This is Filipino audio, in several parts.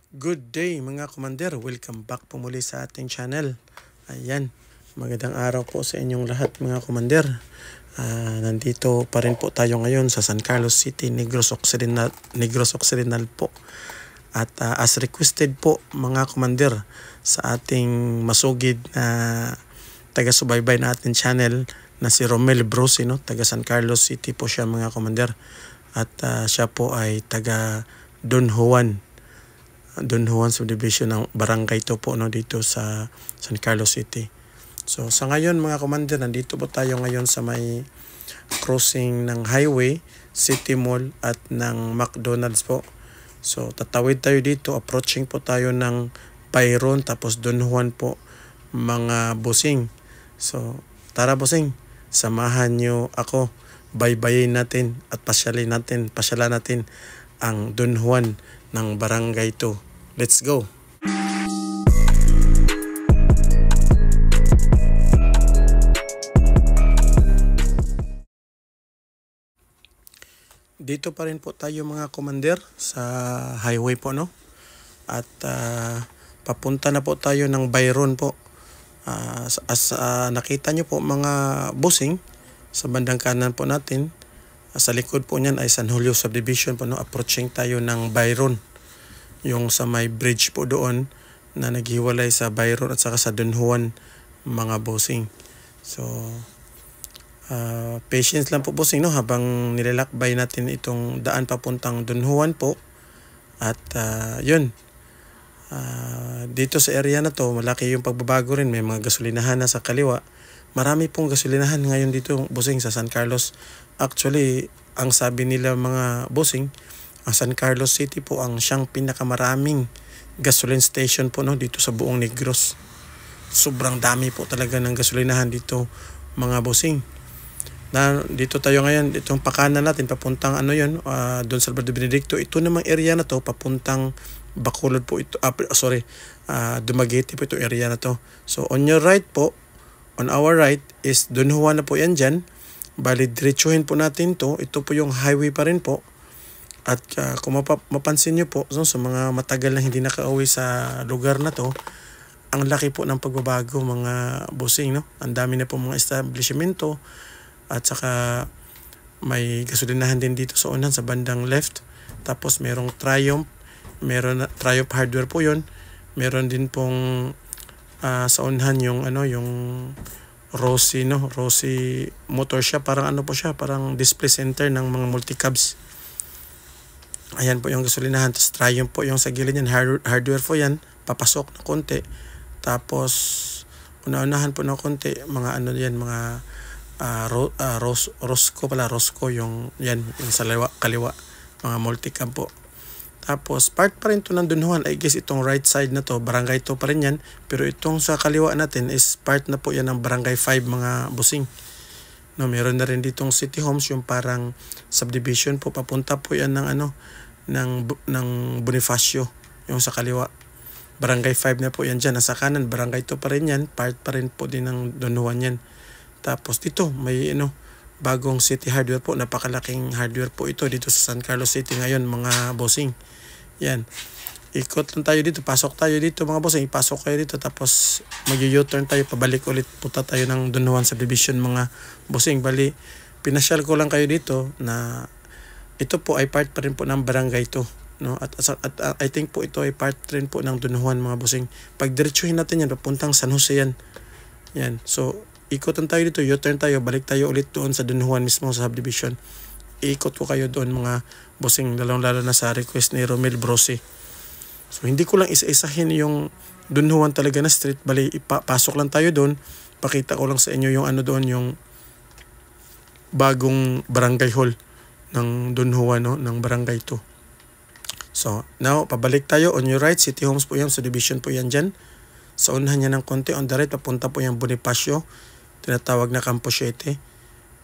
Good day mga commander, welcome back po muli sa ating channel. Ayan, magandang araw po sa inyong lahat mga commander. Nandito pa rin po tayo ngayon sa San Carlos City, Negros Occidental po. At as requested po mga commander sa ating masugid na taga-subaybay na ating channel na si Romel Brosi, no? Taga San Carlos City po siya mga commander. At siya po ay taga Don Juan subdivision ng barangay to po, no, dito sa San Carlos City. So sa ngayon mga commander, nandito po tayo ngayon sa may crossing ng highway, City Mall at ng McDonald's po. So tatawid tayo dito, approaching po tayo ng Byron tapos Don Juan po mga bossing. So tara bossing, samahan nyo ako, baybayin natin at pasyalan natin ang Don Juan ng barangay to. Let's go! Dito pa rin po tayo mga commander sa highway po, no? At papunta na po tayo ng Byron po. Nakita nyo po mga bossing sa bandang kanan po natin. Sa likod po niyan ay San Julio Subdivision po, no? Approaching tayo ng Byron. Yung sa may bridge po doon na naghiwalay sa Byron at saka sa Don Juan mga bossing. So patience lang po bossing, no, habang nilalakbay natin itong daan papuntang Don Juan po. At yun, dito sa area na to malaki yung pagbabago rin, may mga gasolinahan na sa kaliwa. Marami pong gasolinahan ngayon dito bossing sa San Carlos. Actually ang sabi nila mga bossing, ang San Carlos City po ang siyang pinakamaraming gasoline station po, no, dito sa buong Negros. Sobrang dami po talaga ng gasolinahan dito mga bossing. Dito tayo ngayon, itong pakanan natin papuntang Don Salvador Benedicto. Ito namang area na to papuntang Bacolod po ito. Dumaguete po ito area na to. So on your right po, on our right is Don Juan na po yan dyan. Bali diretsuhin po natin to. Ito po yung highway pa rin po. At kung mapansin nyo po, so, sa mga matagal na hindi nakauwi sa lugar na to, ang laki po ng pagbabago mga bossing, no? Ang dami na po mga establishmento at saka may gasolinahan din dito sa unan sa bandang left. Tapos merong Triumph Hardware po yon. Meron din pong sa unahan yung Rossi, no? Rossi Motor Shop, parang parang display center ng mga multi-cabs. Ayan po yung gasolinahan. Tapos Triumph po yung sa gilid yan. Hardware po yan. Papasok na konti. Tapos una-unahan po na konti. Mga mga Rosco yung yan. Yung sa kaliwa. Mga multicam po. Tapos part pa rin to ng Don Juan. I guess itong right side na to, barangay to pa rin yan. Pero itong sa kaliwa natin is part na po yan ng barangay 5 mga bossing. No, meron na rin ditong City Homes, yung parang subdivision po, papunta po yan ng Bonifacio, yung sa kaliwa. Barangay 5 na po yan dyan. Nasa kanan, barangay to pa rin yan, part pa rin po din ng Don Juan yan. Tapos dito, may bagong City Hardware po, napakalaking hardware po ito dito sa San Carlos City ngayon mga bossing. Yan. Ikot lang tayo dito, pasok tayo dito mga bossing, ipasok kayo dito tapos mag-u-turn tayo, pabalik ulit, punta tayo ng Don Juan Subdivision mga bossing. Bali, pinasyal ko lang kayo dito na ito po ay part pa rin po ng barangay to, no? At I think po ito ay part rin po ng Don Juan mga bossing. Pag diretsuhin natin yan, papuntang San Jose yan. Yan. So, ikotan tayo dito, u-turn tayo, balik tayo ulit doon sa Don Juan mismo sa subdivision. Ikot ko kayo doon mga bossing, lalong-lalo na sa request ni Romel Brosi. So hindi ko lang isa-isahin yung Don Juan talaga na street. Bali, ipapasok lang tayo doon. Pakita ko lang sa inyo yung doon, yung bagong barangay hall ng Don Juan, no? Ng barangay 2. So now, pabalik tayo. On your right, City Homes po yan. Subdivision po yan dyan. Sa unahan niya ng konti. On the right, papunta po yung Bonifacio. Tinatawag na Campo 7.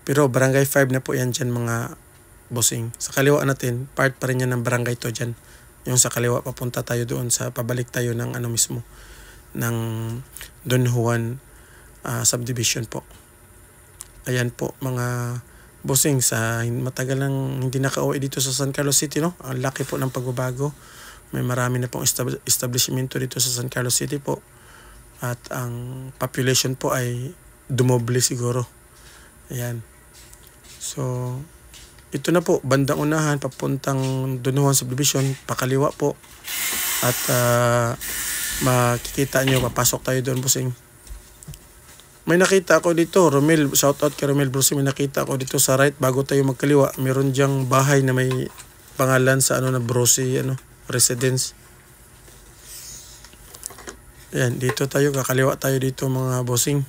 Pero barangay 5 na po yan dyan mga bossing. Sa kaliwa natin, part pa rin yan ng barangay 2 dyan. Yung sa kaliwa, papunta tayo doon sa pabalik tayo ng mismo ng Don Juan subdivision po. Ayan po mga bossing, sa matagal nang hindi nakauwi dito sa San Carlos City, no? Ang laki po ng pagbabago. May marami na pong establishmento dito sa San Carlos City po. At ang population po ay dumoble siguro. Ayan. So, ito na po, bandang unahan, papuntang Don Juan Subdivision, pakaliwa po. At makikita nyo, papasok tayo doon, bossing. May nakita ako dito, Romel, shoutout kay Romel Bruce, may nakita ako dito sa right, bago tayo magkaliwa, meron diyang bahay na may pangalan sa na Bruce, residence. Ayan, dito tayo, kakaliwa tayo dito mga bossing.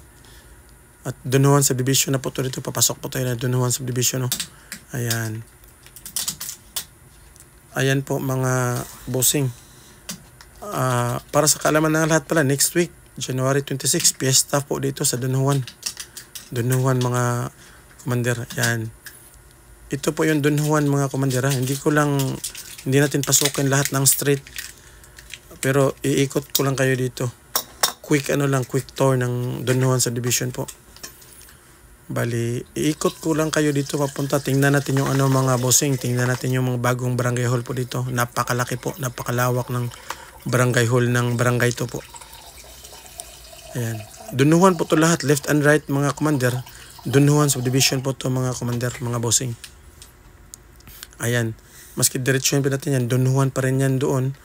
At Don Juan Subdivision na po to dito, papasok po tayo na Don Juan Subdivision, Ayan. Ayan po mga bossing. Para sa kaalaman ng lahat pala, next week, January 26, fiesta po dito sa Don Juan. Don Juan mga commander. Ayan. Ito po yung Don Juan mga commander. Hindi natin pasukin lahat ng street. Pero iikot ko lang kayo dito. Quick tour ng Don Juan Subdivision po. Bali, iikot ko lang kayo dito papunta. Tingnan natin yung mga bossing. Tingnan natin yung mga bagong barangay hall po dito. Napakalaki po, napakalawak ng barangay hall ng barangay to po. Ayan. Don Juan po to lahat, left and right mga commander. Don Juan Subdivision po to mga commander, mga bossing. Ayan. Maski diretsyon pa natin yan, Don Juan pa rin yan doon.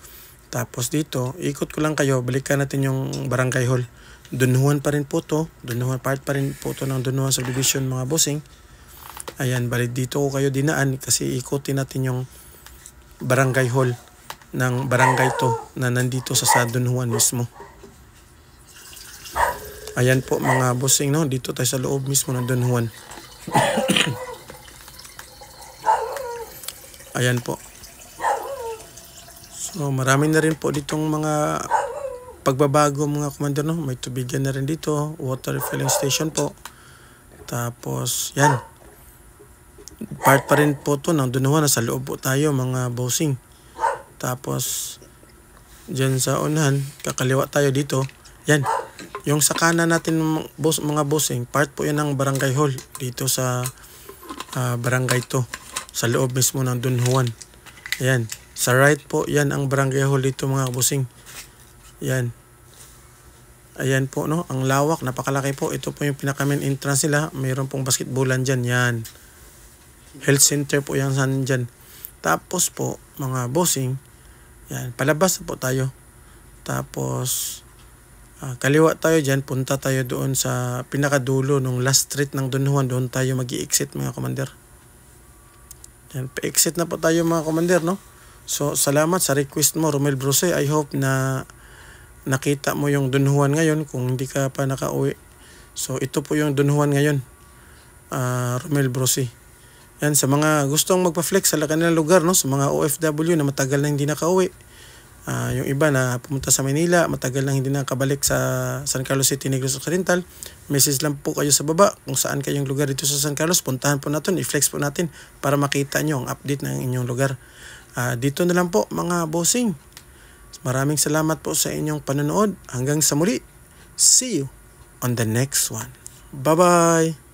Tapos dito, ikot ko lang kayo, balikan natin yung barangay hall. Don Juan pa rin po to. Don Juan part pa rin po to ng Don Juan Subdivision mga bossing. Ayan, bali dito ko kayo dinaan kasi ikutin natin yung barangay hall ng barangay to na nandito sa Don Juan mismo. Ayan po mga bossing, dito tayo sa loob mismo ng Don Juan. Ayan po. So marami na rin po ditong mga pagbabago mga commander, may tubigan na rin dito, water refilling station po. Tapos yan, part pa rin po to ng Don Juan, nasa loob po tayo mga bossing. Tapos dyan sa unahan, kakaliwa tayo dito. Yan, yung sa kanan natin mga bossing, part po yan ng barangay hall dito sa barangay to, sa loob mismo ng Don Juan. Ayan, sa right po yan ang barangay hall dito mga bossing. Yan. Ayan po, ang lawak, napakalaki po. Ito po yung pinaka-main entrance nila. Mayroon pong basketballan dyan. Yan. Health center po yan dyan. Tapos po, mga bossing, yan, palabas na po tayo. Tapos, kaliwa tayo dyan. Punta tayo doon sa pinakadulo ng last street ng Don Juan. Doon tayo mag-i-exit mga commander. Yan, pa-exit na po tayo mga commander, So, salamat sa request mo, Romel Bruce. I hope na nakita mo yung Don Juan ngayon kung hindi ka pa nakauwi. So ito po yung Don Juan ngayon, Romel Bruce. Yan, sa mga gustong magpa-flex sa kanilang lugar, sa mga OFW na matagal na hindi nakauwi. Yung iba na pumunta sa Manila, matagal na hindi nakabalik sa San Carlos City, Negros Occidental, message lang po kayo sa baba kung saan kayong lugar dito sa San Carlos. Puntahan po natin, i-flex po natin para makita nyo ang update ng inyong lugar. Dito na lang po mga bossing. Maraming salamat po sa inyong panonood. Hanggang sa muli. See you on the next one. Bye-bye!